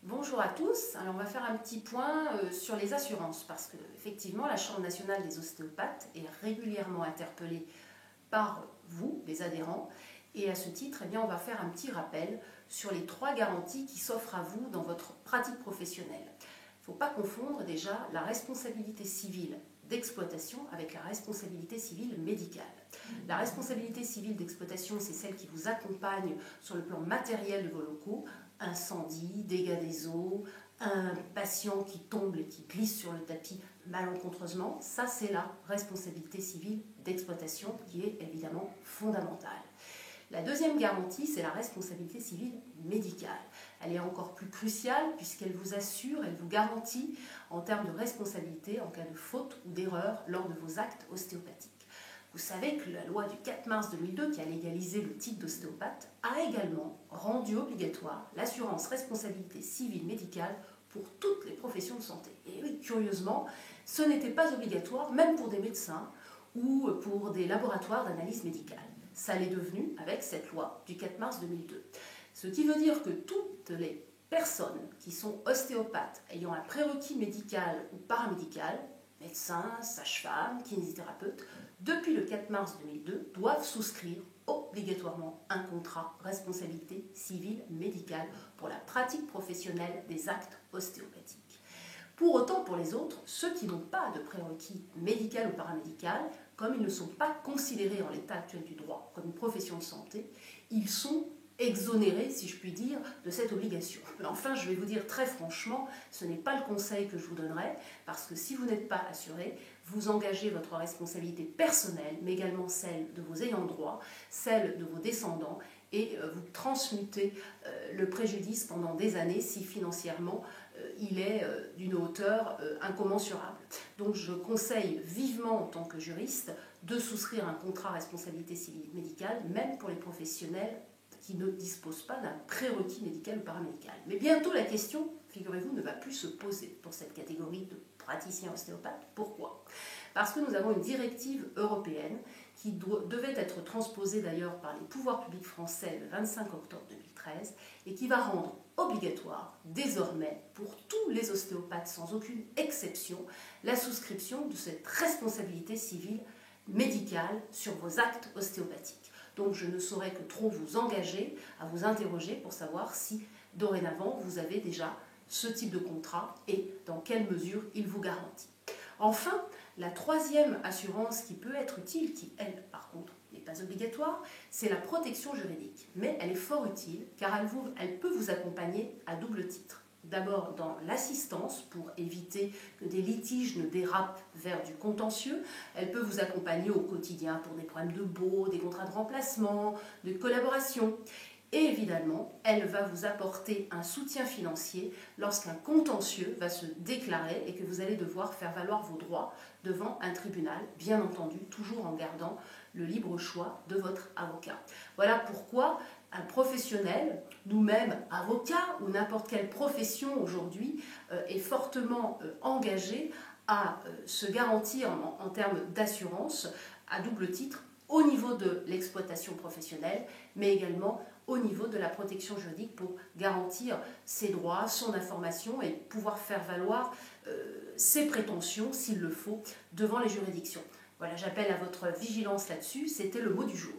Bonjour à tous. Alors on va faire un petit point sur les assurances parce que effectivement la Chambre nationale des ostéopathes est régulièrement interpellée par vous, les adhérents, et à ce titre, on va faire un petit rappel sur les 3 garanties qui s'offrent à vous dans votre pratique professionnelle. Il ne faut pas confondre déjà la responsabilité civile d'exploitation avec la responsabilité civile médicale. La responsabilité civile d'exploitation, c'est celle qui vous accompagne sur le plan matériel de vos locaux, incendie, dégâts des eaux, un patient qui tombe et qui glisse sur le tapis malencontreusement. Ça, c'est la responsabilité civile d'exploitation qui est évidemment fondamentale. La deuxième garantie, c'est la responsabilité civile médicale. Elle est encore plus cruciale puisqu'elle vous assure, elle vous garantit en termes de responsabilité en cas de faute ou d'erreur lors de vos actes ostéopathiques. Vous savez que la loi du 4 mars 2002 qui a légalisé le titre d'ostéopathe a également rendu obligatoire l'assurance responsabilité civile médicale pour toutes les professions de santé. Et oui, curieusement, ce n'était pas obligatoire même pour des médecins ou pour des laboratoires d'analyse médicale. Ça l'est devenu avec cette loi du 4 mars 2002. Ce qui veut dire que toutes les personnes qui sont ostéopathes ayant un prérequis médical ou paramédical, médecins, sages-femmes, kinésithérapeutes, depuis le 4 mars 2002, doivent souscrire obligatoirement un contrat responsabilité civile médicale pour la pratique professionnelle des actes ostéopathiques. Pour autant, pour les autres, ceux qui n'ont pas de prérequis médical ou paramédical, comme ils ne sont pas considérés en l'état actuel du droit comme une profession de santé, ils sont exonérés, si je puis dire, de cette obligation. Mais enfin, je vais vous dire très franchement, ce n'est pas le conseil que je vous donnerai, parce que si vous n'êtes pas assuré, vous engagez votre responsabilité personnelle, mais également celle de vos ayants droit, celle de vos descendants, et vous transmutez le préjudice pendant des années si financièrement il est d'une hauteur incommensurable. Donc je conseille vivement en tant que juriste de souscrire un contrat responsabilité civile médicale, même pour les professionnels qui ne disposent pas d'un prérequis médical ou paramédical. Mais bientôt la question, figurez-vous, ne va plus se poser pour cette catégorie de praticiens ostéopathes. Pourquoi ? Parce que nous avons une directive européenne qui devait être transposée d'ailleurs par les pouvoirs publics français le 25 octobre 2013 et qui va rendre obligatoire désormais pour tous les ostéopathes sans aucune exception la souscription de cette responsabilité civile médicale sur vos actes ostéopathiques. Donc je ne saurais que trop vous engager à vous interroger pour savoir si dorénavant vous avez déjà ce type de contrat et dans quelle mesure il vous garantit. Enfin, la troisième assurance qui peut être utile, qui elle par contre n'est pas obligatoire, c'est la protection juridique. Mais elle est fort utile car elle peut vous accompagner à double titre. D'abord dans l'assistance pour éviter que des litiges ne dérapent vers du contentieux. Elle peut vous accompagner au quotidien pour des problèmes de baux, des contrats de remplacement, de collaboration. Et évidemment, elle va vous apporter un soutien financier lorsqu'un contentieux va se déclarer et que vous allez devoir faire valoir vos droits devant un tribunal, bien entendu, toujours en gardant le libre choix de votre avocat. Voilà pourquoi un professionnel, nous-mêmes avocats ou n'importe quelle profession aujourd'hui, est fortement engagé à se garantir en termes d'assurance à double titre au niveau de l'exploitation professionnelle, mais également au niveau de la protection juridique pour garantir ses droits, son information et pouvoir faire valoir ses prétentions, s'il le faut, devant les juridictions. Voilà, j'appelle à votre vigilance là-dessus, c'était le mot du jour.